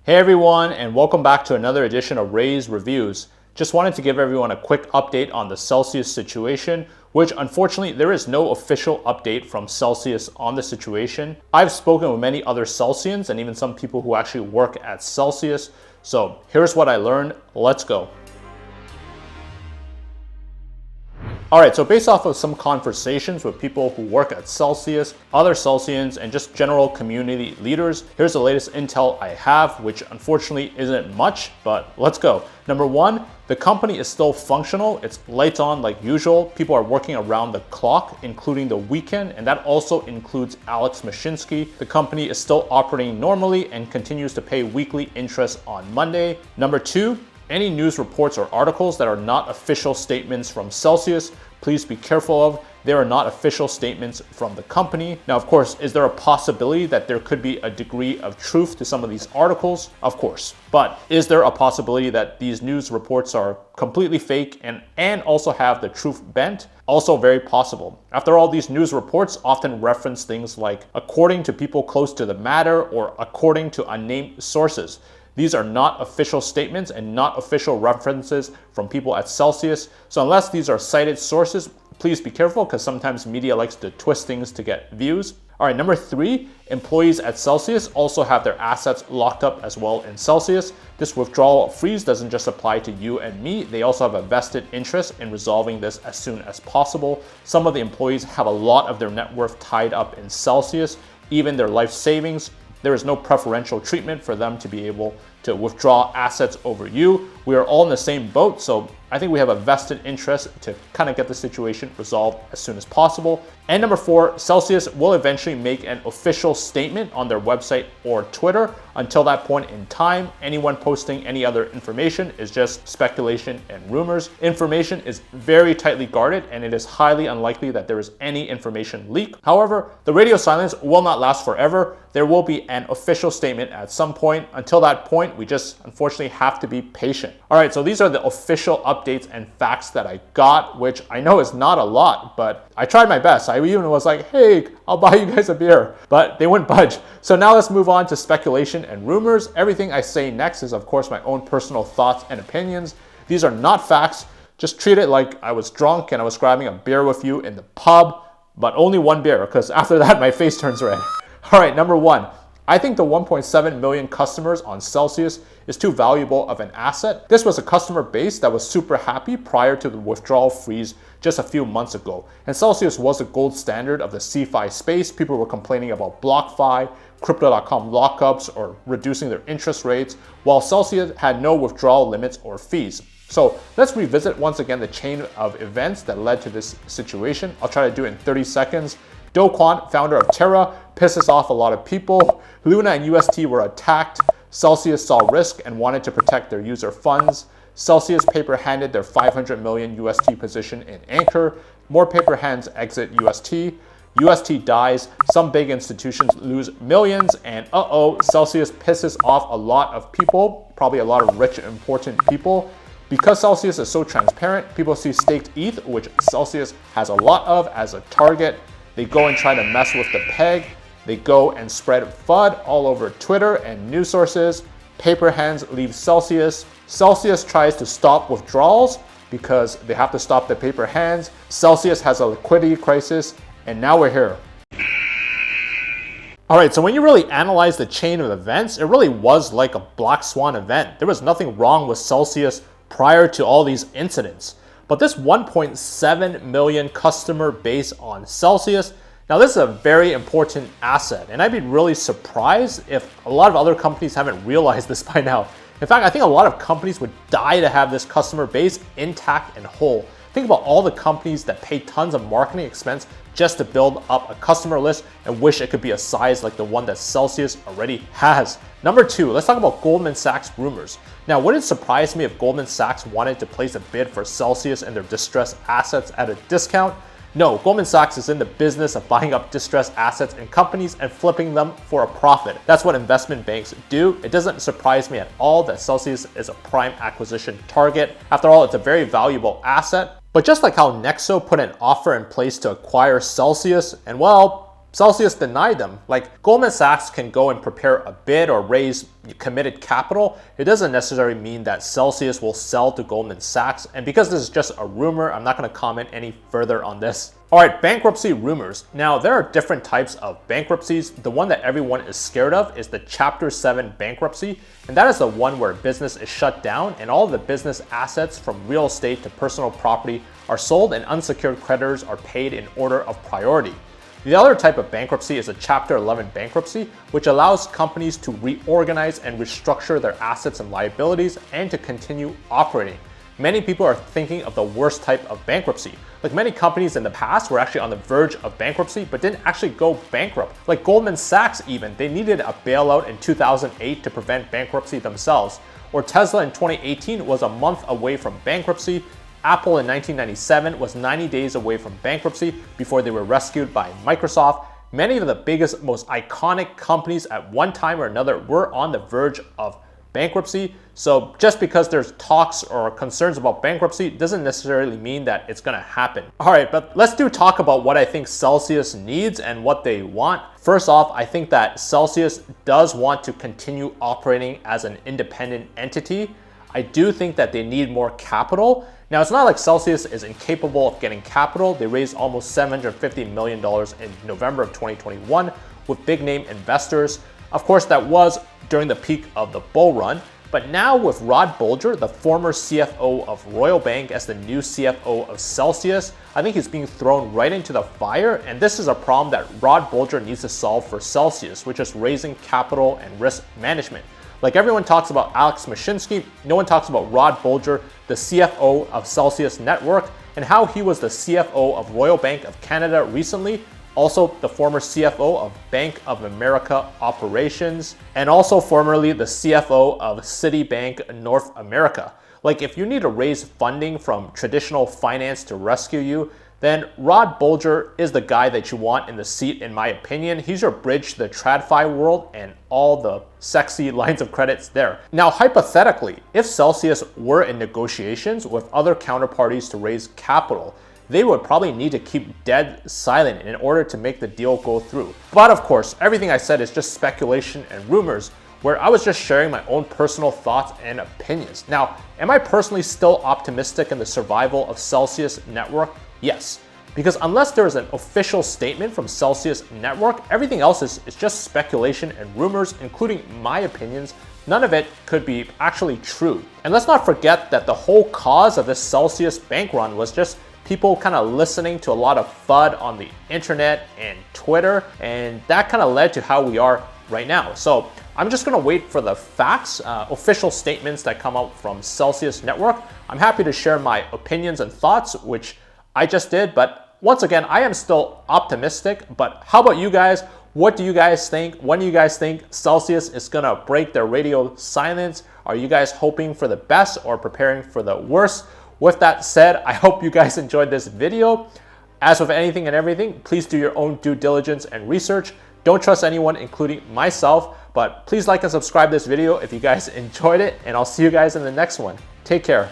Hey everyone, and welcome back to another edition of Ray's Reviews. Just wanted to give everyone a quick update on the Celsius situation, which unfortunately there is no official update from Celsius on the situation. I've spoken with many other Celsians and even some people who actually work at Celsius. So here's what I learned. Let's go. All right, so based off of some conversations with people who work at Celsius, other Celsians, and just general community leaders, here's the latest intel I have, which unfortunately isn't much, but let's go. Number one, the company is still functional. It's lights on like usual. People are working around the clock, including the weekend, and that also includes Alex Mashinsky. The company is still operating normally and continues to pay weekly interest on Monday. Number two, any news reports or articles that are not official statements from Celsius, please be careful of. They are not official statements from the company. Now, of course, is there a possibility that there could be a degree of truth to some of these articles? Of course. But is there a possibility that these news reports are completely fake and also have the truth bent? Also very possible. After all, these news reports often reference things like according to people close to the matter or according to unnamed sources. These are not official statements and not official references from people at Celsius. So unless these are cited sources, please be careful because sometimes media likes to twist things to get views. All right, number three, employees at Celsius also have their assets locked up as well in Celsius. This withdrawal freeze doesn't just apply to you and me. They also have a vested interest in resolving this as soon as possible. Some of the employees have a lot of their net worth tied up in Celsius, even their life savings. There is no preferential treatment for them to be able to withdraw assets over you. We are all in the same boat, so I think we have a vested interest to kind of get the situation resolved as soon as possible. And number four, Celsius will eventually make an official statement on their website or Twitter. Until that point in time, anyone posting any other information is just speculation and rumors. Information is very tightly guarded, and it is highly unlikely that there is any information leak. However, the radio silence will not last forever. There will be an official statement at some point. Until that point, we just unfortunately have to be patient. All right, so these are the official updates and facts that I got, which I know is not a lot, but I tried my best. I even was like, hey, I'll buy you guys a beer, but they wouldn't budge. So now let's move on to speculation and rumors. Everything I say next is of course my own personal thoughts and opinions. These are not facts. Just treat it like I was drunk and I was grabbing a beer with you in the pub, but only one beer, because after that my face turns red. All right, number one, I think the 1.7 million customers on Celsius is too valuable of an asset. This was a customer base that was super happy prior to the withdrawal freeze just a few months ago. And Celsius was the gold standard of the CFI space. People were complaining about BlockFi, Crypto.com lockups, or reducing their interest rates, while Celsius had no withdrawal limits or fees. So let's revisit once again the chain of events that led to this situation. I'll try to do it in 30 seconds. Do Kwon, founder of Terra, pisses off a lot of people. Luna and UST were attacked. Celsius saw risk and wanted to protect their user funds. Celsius paper-handed their 500 million UST position in Anchor. More paper hands exit UST. UST dies. Some big institutions lose millions. And Celsius pisses off a lot of people, probably a lot of rich, important people. Because Celsius is so transparent, people see staked ETH, which Celsius has a lot of, as a target. They go and try to mess with the peg. They go and spread FUD all over Twitter and news sources. Paper hands leave Celsius. Celsius tries to stop withdrawals because they have to stop the paper hands. Celsius has a liquidity crisis, and now we're here. All right, so when you really analyze the chain of events, it really was like a black swan event. There was nothing wrong with Celsius prior to all these incidents. But this 1.7 million customer base on Celsius, now this is a very important asset, and I'd be really surprised if a lot of other companies haven't realized this by now. In fact, I think a lot of companies would die to have this customer base intact and whole. Think about all the companies that pay tons of marketing expense just to build up a customer list and wish it could be a size like the one that Celsius already has. Number two, let's talk about Goldman Sachs rumors. Now, would it surprise me if Goldman Sachs wanted to place a bid for Celsius and their distressed assets at a discount? No, Goldman Sachs is in the business of buying up distressed assets and companies and flipping them for a profit. That's what investment banks do. It doesn't surprise me at all that Celsius is a prime acquisition target. After all, it's a very valuable asset. But just like how Nexo put an offer in place to acquire Celsius, and well, Celsius denied them. Like, Goldman Sachs can go and prepare a bid or raise committed capital. It doesn't necessarily mean that Celsius will sell to Goldman Sachs. And because this is just a rumor, I'm not going to comment any further on this. All right, bankruptcy rumors. Now, there are different types of bankruptcies. The one that everyone is scared of is the Chapter 7 bankruptcy. And that is the one where business is shut down and all the business assets from real estate to personal property are sold and unsecured creditors are paid in order of priority. The other type of bankruptcy is a Chapter 11 bankruptcy, which allows companies to reorganize and restructure their assets and liabilities and to continue operating. Many people are thinking of the worst type of bankruptcy. Like, many companies in the past were actually on the verge of bankruptcy but didn't actually go bankrupt. Like Goldman Sachs even, they needed a bailout in 2008 to prevent bankruptcy themselves. Or Tesla in 2018 was a month away from bankruptcy. Apple in 1997 was 90 days away from bankruptcy before they were rescued by Microsoft. Many of the biggest, most iconic companies at one time or another were on the verge of bankruptcy. So just because there's talks or concerns about bankruptcy doesn't necessarily mean that it's gonna happen. All right, but let's talk about what I think Celsius needs and what they want. First off, I think that Celsius does want to continue operating as an independent entity. I do think that they need more capital. Now, it's not like Celsius is incapable of getting capital. They raised almost $750 million in November of 2021 with big name investors. Of course, that was during the peak of the bull run. But now with Rod Bolger, the former CFO of Royal Bank, as the new CFO of Celsius, I think he's being thrown right into the fire. And this is a problem that Rod Bolger needs to solve for Celsius, which is raising capital and risk management. Like, everyone talks about Alex Mashinsky, no one talks about Rod Bolger, the CFO of Celsius Network, and how he was the CFO of Royal Bank of Canada recently, also the former CFO of Bank of America Operations, and also formerly the CFO of Citibank North America. Like, if you need to raise funding from traditional finance to rescue you, then Rod Bolger is the guy that you want in the seat, in my opinion. He's your bridge to the TradFi world and all the sexy lines of credits there. Now, hypothetically, if Celsius were in negotiations with other counterparties to raise capital, they would probably need to keep dead silent in order to make the deal go through. But of course, everything I said is just speculation and rumors, where I was just sharing my own personal thoughts and opinions. Now, am I personally still optimistic in the survival of Celsius Network? Yes, because unless there is an official statement from Celsius Network, everything else is just speculation and rumors, including my opinions. None of it could be actually true. And let's not forget that the whole cause of this Celsius bank run was just people kind of listening to a lot of FUD on the internet and Twitter, and that kind of led to how we are right now. So I'm just gonna wait for the facts, official statements that come out from Celsius Network. I'm happy to share my opinions and thoughts, which I just did, but once again, I am still optimistic. But how about you guys? What do you guys think? When do you guys think Celsius is gonna break their radio silence? Are you guys hoping for the best or preparing for the worst? With that said, I hope you guys enjoyed this video. As with anything and everything, please do your own due diligence and research. Don't trust anyone, including myself, but please like and subscribe this video if you guys enjoyed it, and I'll see you guys in the next one. Take care.